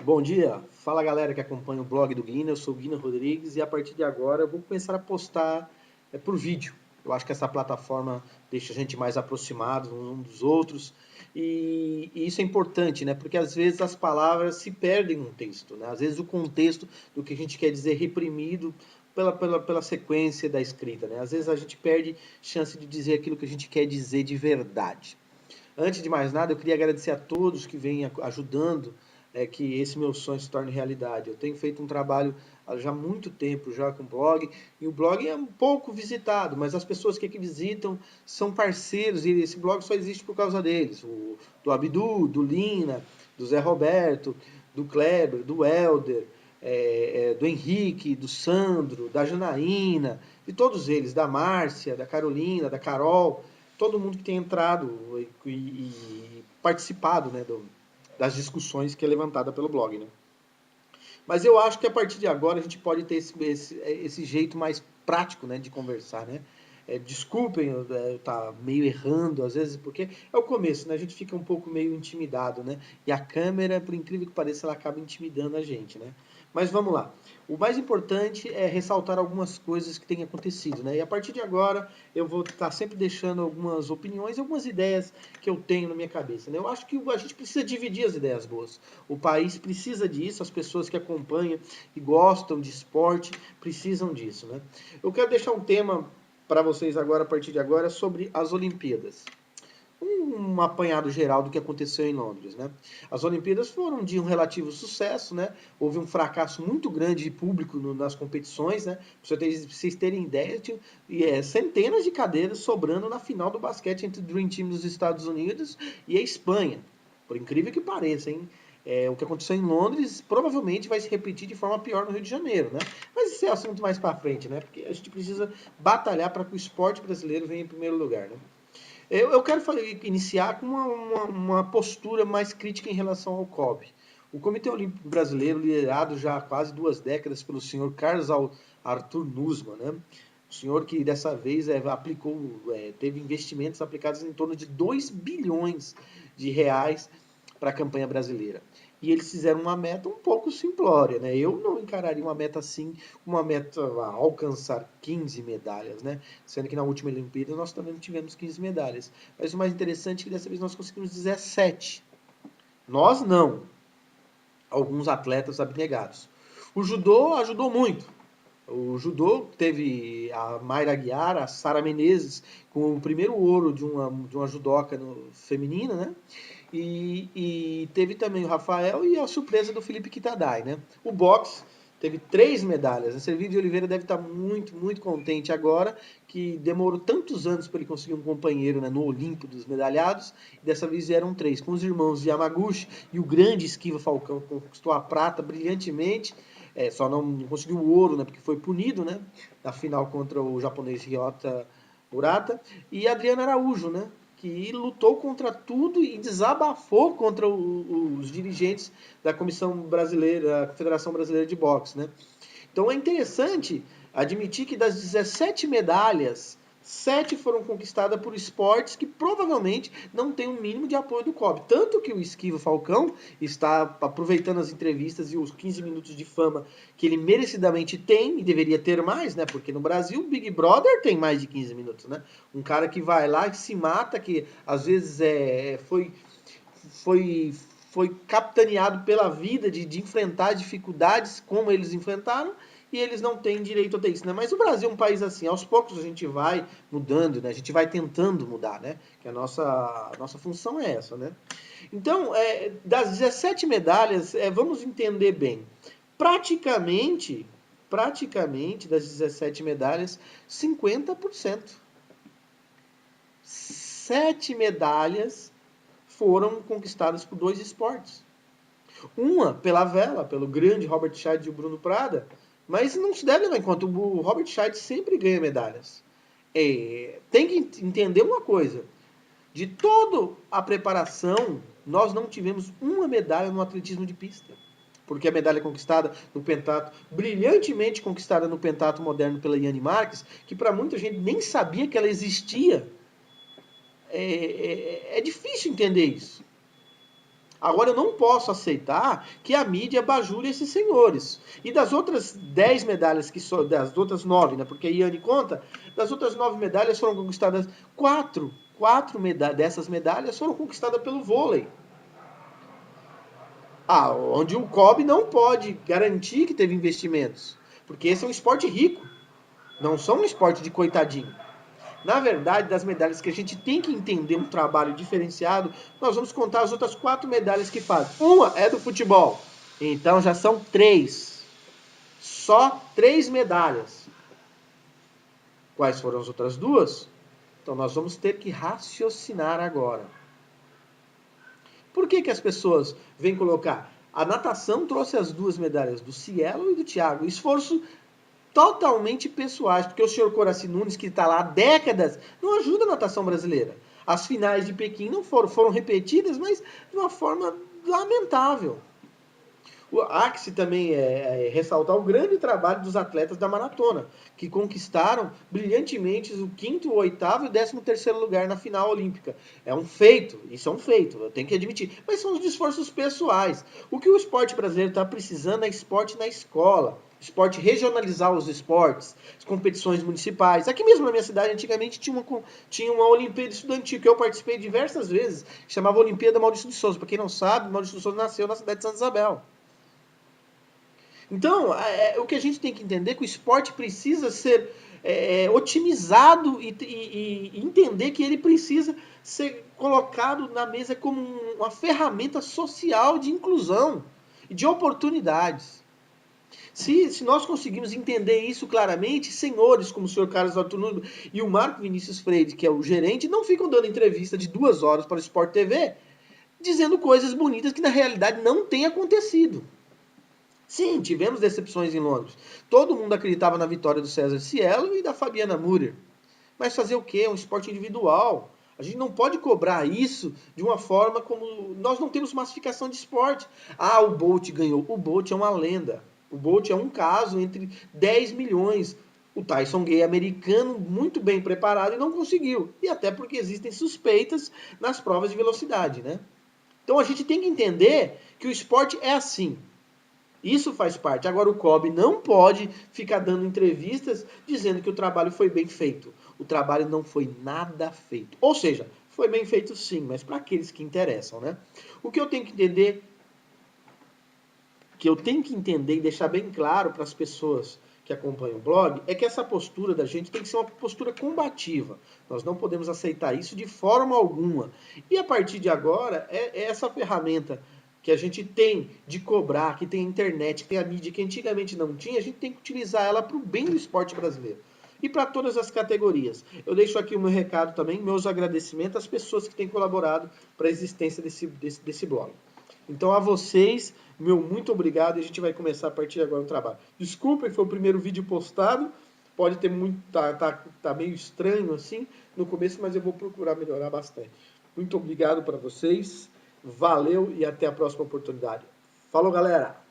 Bom dia, fala galera que acompanha o blog do Guina, eu sou o Guina Rodrigues e a partir de agora eu vou começar a postar por vídeo. Eu acho que essa plataforma deixa a gente mais aproximado um dos outros e isso é importante, né? Porque às vezes as palavras se perdem no texto, né? Às vezes o contexto do que a gente quer dizer é reprimido pela sequência da escrita, né? Às vezes a gente perde chance de dizer aquilo que a gente quer dizer de verdade. Antes de mais nada, eu queria agradecer a todos que vêm ajudando que esse meu sonho se torne realidade. Eu tenho feito um trabalho há já muito tempo já com o blog, e o blog é um pouco visitado, mas as pessoas que aqui visitam são parceiros, e esse blog só existe por causa deles. Do Abdu, do Lina, do Zé Roberto, do Kleber, do Helder, do Henrique, do Sandro, da Janaína, de todos eles, da Márcia, da Carolina, da Carol, todo mundo que tem entrado e participado, né, das discussões que é levantada pelo blog. Né? Mas eu acho que a partir de agora a gente pode ter esse jeito mais prático, né, de conversar. Né? Desculpem eu estar meio errando às vezes, porque é o começo, né? A gente fica um pouco meio intimidado, né? E a câmera, por incrível que pareça, ela acaba intimidando a gente, né? Mas vamos lá. O mais importante é ressaltar algumas coisas que têm acontecido, né? E a partir de agora eu vou estar sempre deixando algumas opiniões, algumas ideias que eu tenho na minha cabeça, né? Eu acho que a gente precisa dividir as ideias boas. O país precisa disso, as pessoas que acompanham e gostam de esporte precisam disso, né? Eu quero deixar um tema para vocês agora, a partir de agora, sobre as Olimpíadas. Um apanhado geral do que aconteceu em Londres, né? As Olimpíadas foram de um relativo sucesso, né? Houve um fracasso muito grande de público nas competições, né? Para vocês terem ideia, tinha centenas de cadeiras sobrando na final do basquete entre o Dream Team dos Estados Unidos e a Espanha. Por incrível que pareça, hein? O que aconteceu em Londres provavelmente vai se repetir de forma pior no Rio de Janeiro, né? Mas esse é assunto mais para frente, né? Porque a gente precisa batalhar para que o esporte brasileiro venha em primeiro lugar, né? Eu quero iniciar com uma postura mais crítica em relação ao COB. O Comitê Olímpico Brasileiro, liderado já há quase 2 décadas pelo senhor Carlos Arthur Nussmann, né? O senhor que dessa vez teve investimentos aplicados em torno de 2 bilhões de reais para a campanha brasileira. E eles fizeram uma meta um pouco simplória, né? Eu não encararia uma meta assim, uma meta a alcançar 15 medalhas, né? Sendo que na última Olimpíada nós também tivemos 15 medalhas. Mas o mais interessante é que dessa vez nós conseguimos 17. Nós não. Alguns atletas abnegados. O judô ajudou muito. O judô teve a Mayra Aguiar, a Sara Menezes, com o primeiro ouro de uma judoca feminina, né? E teve também o Rafael e a surpresa do Felipe Kitadai, né? O boxe teve 3 medalhas. A Servírio de Oliveira deve estar muito, muito contente agora, que demorou tantos anos para ele conseguir um companheiro, né, no Olimpo dos medalhados, e dessa vez vieram 3, com os irmãos Yamaguchi e o grande Esquiva Falcão, que conquistou a prata brilhantemente, só não conseguiu o ouro, né, porque foi punido, né, na final contra o japonês Ryota Murata, e Adriano Araújo, né, que lutou contra tudo e desabafou contra os dirigentes da Comissão Brasileira, da Federação Brasileira de Boxe, né? Então é interessante admitir que das 17 medalhas, 7 foram conquistadas por esportes que provavelmente não têm um mínimo de apoio do COB. Tanto que o Esquiva Falcão está aproveitando as entrevistas e os 15 minutos de fama que ele merecidamente tem, e deveria ter mais, né? Porque no Brasil o Big Brother tem mais de 15 minutos, né? Um cara que vai lá e se mata, que às vezes foi, foi capitaneado pela vida de enfrentar dificuldades como eles enfrentaram, e eles não têm direito a ter isso, né? Mas o Brasil é um país assim, aos poucos a gente vai mudando, né? A gente vai tentando mudar, né? Que a nossa função é essa, né? Então, das 17 medalhas, vamos entender bem, praticamente das 17 medalhas, 50%. 7 medalhas foram conquistadas por 2 esportes. Uma pela vela, pelo grande Robert Scheid e o Bruno Prada, mas não se deve levar em conta, o Robert Scheid sempre ganha medalhas. Tem que entender uma coisa, de toda a preparação, nós não tivemos uma medalha no atletismo de pista. Porque a medalha conquistada no pentato, brilhantemente conquistada no pentato moderno pela Yane Marques, que para muita gente nem sabia que ela existia. É difícil entender isso. Agora, eu não posso aceitar que a mídia bajule esses senhores. E das outras 10 medalhas, das outras 9, né? Porque a Iane conta, das outras 9 medalhas foram conquistadas 4. 4 dessas medalhas foram conquistadas pelo vôlei. Onde o COB não pode garantir que teve investimentos. Porque esse é um esporte rico. Não são um esporte de coitadinho. Na verdade, das medalhas que a gente tem que entender um trabalho diferenciado, nós vamos contar as outras 4 medalhas que fazem. Uma é do futebol. Então já são 3. Só 3 medalhas. Quais foram as outras 2? Então nós vamos ter que raciocinar agora. Por que as pessoas vêm colocar? A natação trouxe as 2 medalhas do Cielo e do Thiago. Esforço totalmente pessoais, porque o senhor Coraci Nunes, que está lá há décadas, não ajuda a natação brasileira. As finais de Pequim não foram repetidas, mas de uma forma lamentável. Há que se também ressaltar o grande trabalho dos atletas da maratona, que conquistaram brilhantemente o 5º, o 8º e o 13º lugar na final olímpica. É um feito, isso é um feito, eu tenho que admitir. Mas são os esforços pessoais. O que o esporte brasileiro está precisando é esporte na escola. Esporte, regionalizar os esportes, as competições municipais. Aqui mesmo na minha cidade, antigamente tinha uma Olimpíada Estudantil, que eu participei diversas vezes, que chamava Olimpíada Maurício de Souza. Para quem não sabe, Maurício de Souza nasceu na cidade de Santa Isabel. Então, o que a gente tem que entender é que o esporte precisa ser otimizado e entender que ele precisa ser colocado na mesa como uma ferramenta social de inclusão e de oportunidades. Se nós conseguimos entender isso claramente, senhores como o senhor Carlos Arthur Nunes e o Marco Vinícius Freire, que é o gerente, não ficam dando entrevista de 2 horas para o Sport TV, dizendo coisas bonitas que na realidade não têm acontecido. Sim, tivemos decepções em Londres. Todo mundo acreditava na vitória do César Cielo e da Fabiana Müller. Mas fazer o quê? É um esporte individual. A gente não pode cobrar isso de uma forma como... Nós não temos massificação de esporte. O Bolt ganhou. O Bolt é uma lenda. O Bolt é um caso entre 10 milhões. O Tyson Gay americano, muito bem preparado e não conseguiu. E até porque existem suspeitas nas provas de velocidade, né? Então a gente tem que entender que o esporte é assim. Isso faz parte. Agora, o COB não pode ficar dando entrevistas dizendo que o trabalho foi bem feito. O trabalho não foi nada feito. Ou seja, foi bem feito sim, mas para aqueles que interessam, né? O que eu tenho que entender, e deixar bem claro para as pessoas que acompanham o blog, é que essa postura da gente tem que ser uma postura combativa. Nós não podemos aceitar isso de forma alguma. E a partir de agora, é essa ferramenta que a gente tem de cobrar, que tem a internet, que tem a mídia, que antigamente não tinha, a gente tem que utilizar ela para o bem do esporte brasileiro. E para todas as categorias. Eu deixo aqui o meu recado também, meus agradecimentos às pessoas que têm colaborado para a existência desse blog. Então, a vocês, meu muito obrigado, e a gente vai começar a partir de agora o trabalho. Desculpem, foi o primeiro vídeo postado, pode ter muito, tá meio estranho assim no começo, mas eu vou procurar melhorar bastante. Muito obrigado para vocês, valeu e até a próxima oportunidade. Falou, galera!